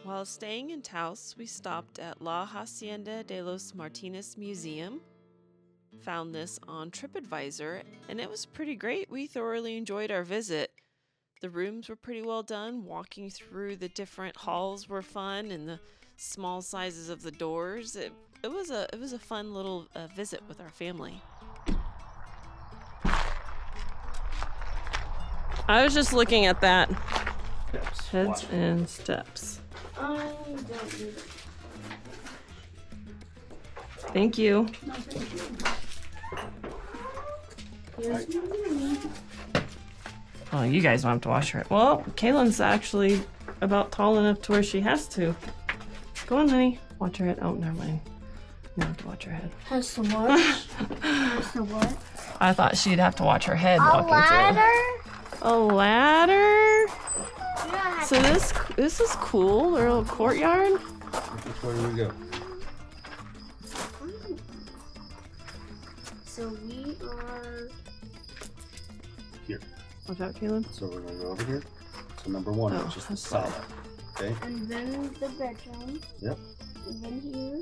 While staying in Taos, we stopped at La Hacienda de los Martinez Museum. Found this on TripAdvisor, and it was pretty great. We thoroughly enjoyed our visit. The rooms were pretty well done. Walking through the different halls were fun, and the small sizes of the doors. It was a fun little visit with our family. I was just looking at that. Steps. Heads and steps. I don't do that. Thank you. No, thank you. Here's my Oh, you guys don't have to wash her. Well, Kaylin's actually about tall enough to where she has to. Go on, honey. Watch her head. Oh, never mind. You don't have to watch her head. Has to what? Has to what? I thought she'd have to watch her head A walking ladder? through. A ladder? Yeah. So this is cool. Their little courtyard. Which way do we go? So we are. Here. Watch out, Kaylin. So we're gonna go over here. So number one, Oh, which is the that's sala. Okay. And then the bedroom. Yep. And then here.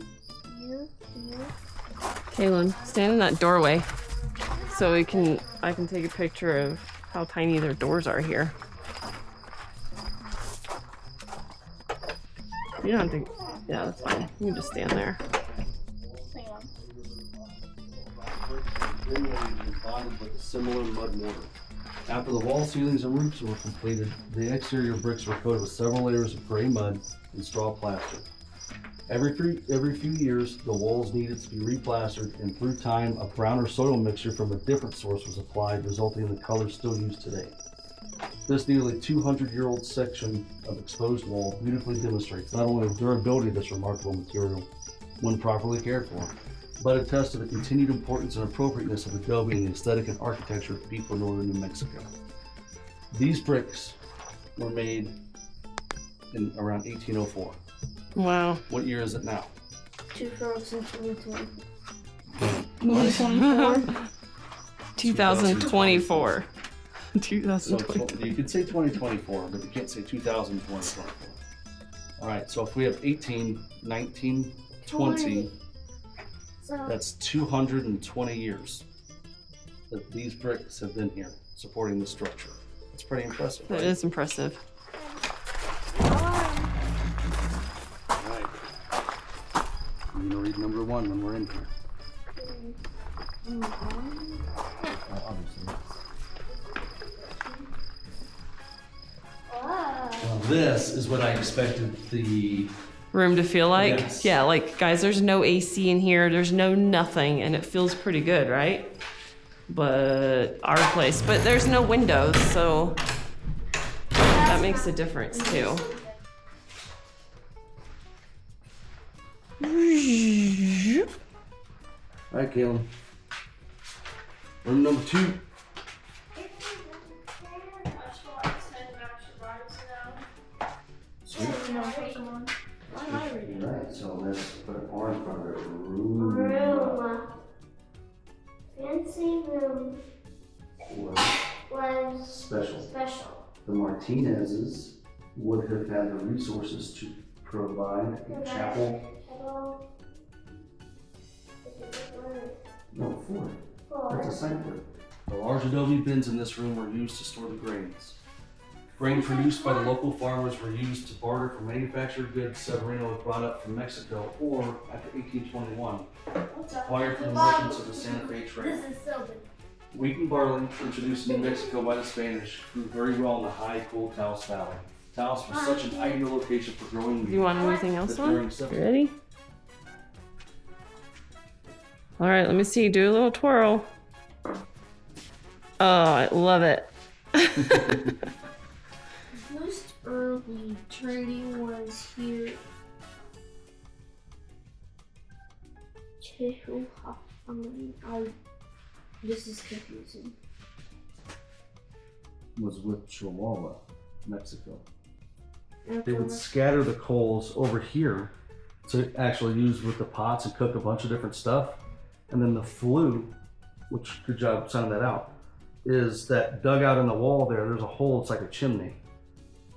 Kaylin, stand in that doorway so I can take a picture of how tiny their doors are here. You don't have to. Yeah, that's fine. You can just stand there. Hang on. Bonded with a similar mud mortar. After the wall ceilings and roofs were completed, the exterior bricks were coated with several layers of gray mud and straw plaster. Every few years, the walls needed to be replastered, and through time, a browner soil mixture from a different source was applied, resulting in the colors still used today. This nearly 200-year-old section of exposed wall beautifully demonstrates not only the durability of this remarkable material when properly cared for, but attests to the continued importance and appropriateness of adobe in the aesthetic and architecture of people in northern New Mexico. These bricks were made in around 1804. Wow. What year is it now? 2024. 2024. So 2024. you could say 2024, but you can't say 2024. All right, so if we have 18, 19, 20, So that's 220 years that these bricks have been here supporting the structure. It's pretty impressive, That right? is impressive. All right. I'm gonna read number one when we're in here. Obviously. Now this is what I expected the Room to feel like? Yes. Yeah, like, guys, there's no AC in here. There's no nothing, and it feels pretty good, right? But our place, but there's no windows, so that makes a difference too. All right, Kaylin. Room number two. Sweet. All right, so let's put an R in front of it. Room. Fancy room was Special. The Martinezes would have had the resources to provide a chapel. No, four. That's a sanctuary. The large adobe bins in this room were used to store the grains. Grain produced by the local farmers were used to barter for manufactured goods Severino had brought up from Mexico, or after 1821, acquired from the merchants of the Santa Fe trade. This is so good. Wheat and barley, introduced in New Mexico by the Spanish, grew very well in the high, cool Taos Valley. Taos was such an ideal location for growing Do you wheat want anything else, that one? during You several ready? All right, let me see. Do a little twirl. Oh, I love it. Most early trading was here. This is confusing. was with Chihuahua, Mexico. They Okay, would scatter the coals over here to actually use with the pots and cook a bunch of different stuff. And then the flue, which, good job sounding that out, is that dug out in the wall there, there's a hole, it's like a chimney.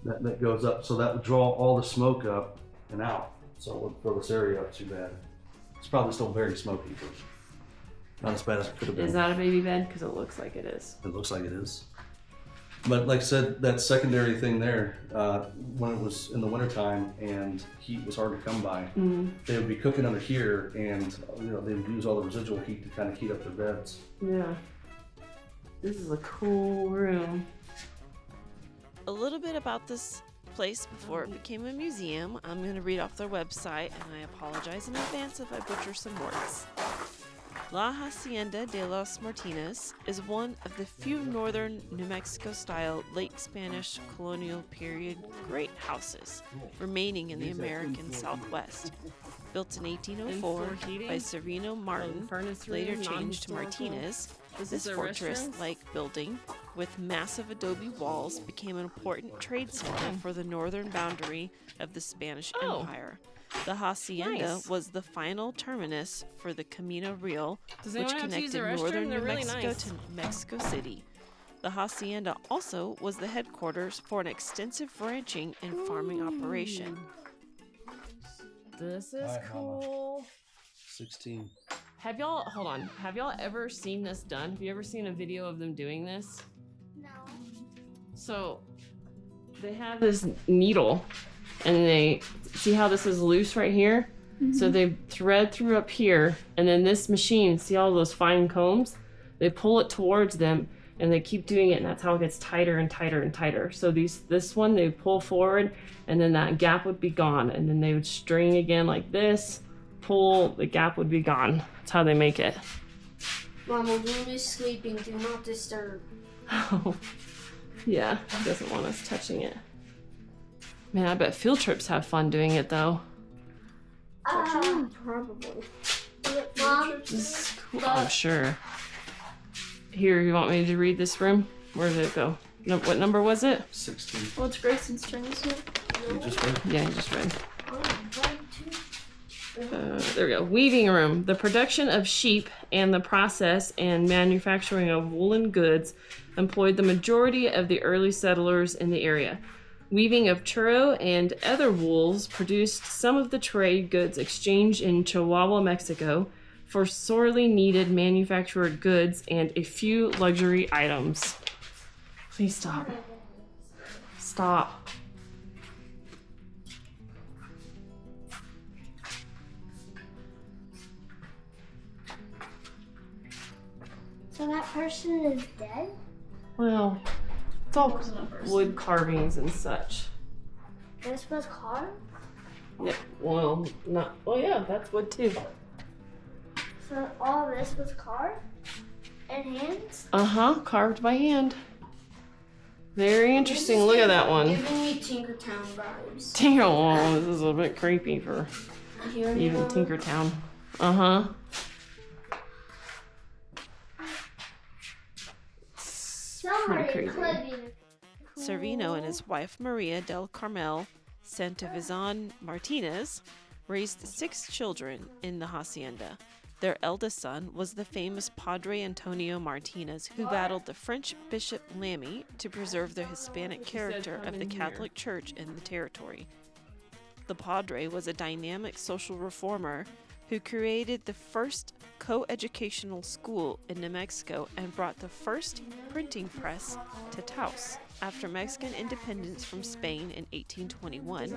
that goes up. So that would draw all the smoke up and out. So it wouldn't fill this area up too bad. It's probably still very smoky, but not as bad as it could have been. Is that a baby bed? Because it looks like it is. It looks like it is. But like I said, that secondary thing there, when it was in the wintertime and heat was hard to come by, they would be cooking under here, and they would use all the residual heat to kind of heat up their beds. Yeah. This is a cool room. A little bit about this place before it became a museum. I'm going to read off their website, and I apologize in advance if I butcher some words. La Hacienda de los Martinez is one of the few northern New Mexico-style late Spanish colonial period great houses remaining in the American Southwest. Built in 1804 by Severino Martin, later changed to Martinez, this fortress-like building with massive adobe walls became an important trade center for the northern boundary of the Spanish Empire. The Hacienda was the final terminus for the Camino Real, which connected northern New Mexico to Mexico City. The Hacienda also was the headquarters for an extensive ranching and farming operation. This is cool. 16. Have y'all ever seen this done? Have you ever seen a video of them doing this? No. So they have this needle, and they see how this is loose right here? So they thread through up here, and then this machine, see all those fine combs? They pull it towards them, and they keep doing it, and that's how it gets tighter and tighter and tighter. So this one, they pull forward, and then that gap would be gone, and then they would string again like this, pull, the gap would be gone. That's how they make it. Mama, Bloom is sleeping. Do not disturb. Oh, yeah, he doesn't want us touching it. Man, I bet field trips have fun doing it, though. Probably. Mom, This is cool. I'm sure. Here, you want me to read this room? Where did it go? No, what number was it? 16. what's Grayson's turn this year? You just read? Yeah, you just read. There we go. Weaving room. The production of sheep and the process and manufacturing of woolen goods employed the majority of the early settlers in the area. Weaving of churro and other wools produced some of the trade goods exchanged in Chihuahua, Mexico, for sorely needed manufactured goods and a few luxury items. Please stop. Stop. So that person is dead? Well, it's all wood carvings and such. This was carved? Yeah, well, not. Well, yeah, that's wood too. So all this was carved? And hands? Carved by hand. Very interesting. Look at that one. Giving me Tinkertown vibes. Damn, this is a bit creepy for even Tinkertown. Somebody Pretty crazy. could be. Servino and his wife Maria del Carmel Santivizan Martinez raised 6 children in the hacienda. Their eldest son was the famous Padre Antonio Martinez, who battled the French Bishop Lamy to preserve the Hispanic character of the Catholic Church in the territory. The Padre was a dynamic social reformer who created the first co-educational school in New Mexico and brought the first printing press to Taos. After Mexican independence from Spain in 1821,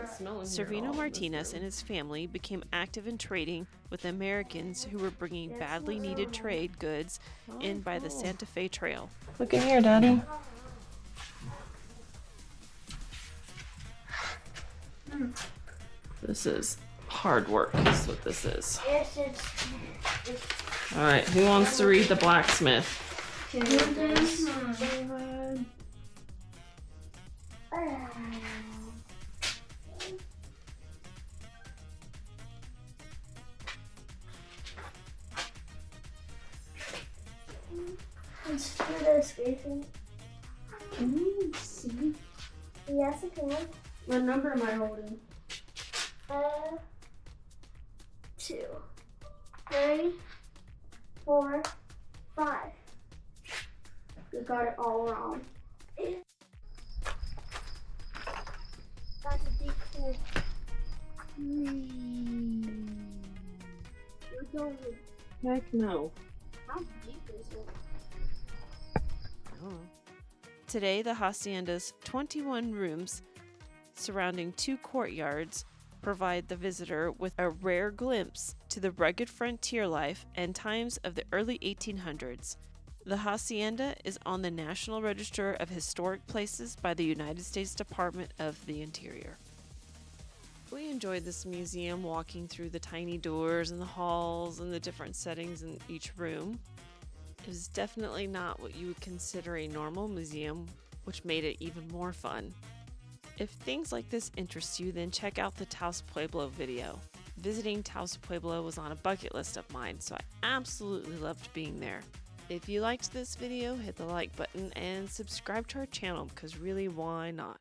Servino Martinez and his family became active in trading with Americans who were bringing badly needed trade goods in by the Santa Fe Trail. Look in here, Daddy. This is hard work, is what this is. Yes, All right, who wants to read The Blacksmith? Let's do this, Grayson. Can you see? Yes, I can. What number am I holding? 2, 3, 4, 5. We got it all wrong. Heck no. How deep is it? Oh. Today, the Hacienda's 21 rooms surrounding 2 courtyards provide the visitor with a rare glimpse to the rugged frontier life and times of the early 1800s. The Hacienda is on the National Register of Historic Places by the United States Department of the Interior. We enjoyed this museum walking through the tiny doors and the halls and the different settings in each room. It was definitely not what you would consider a normal museum, which made it even more fun. If things like this interest you, then check out the Taos Pueblo video. Visiting Taos Pueblo was on a bucket list of mine, so I absolutely loved being there. If you liked this video, hit the like button and subscribe to our channel because really, why not?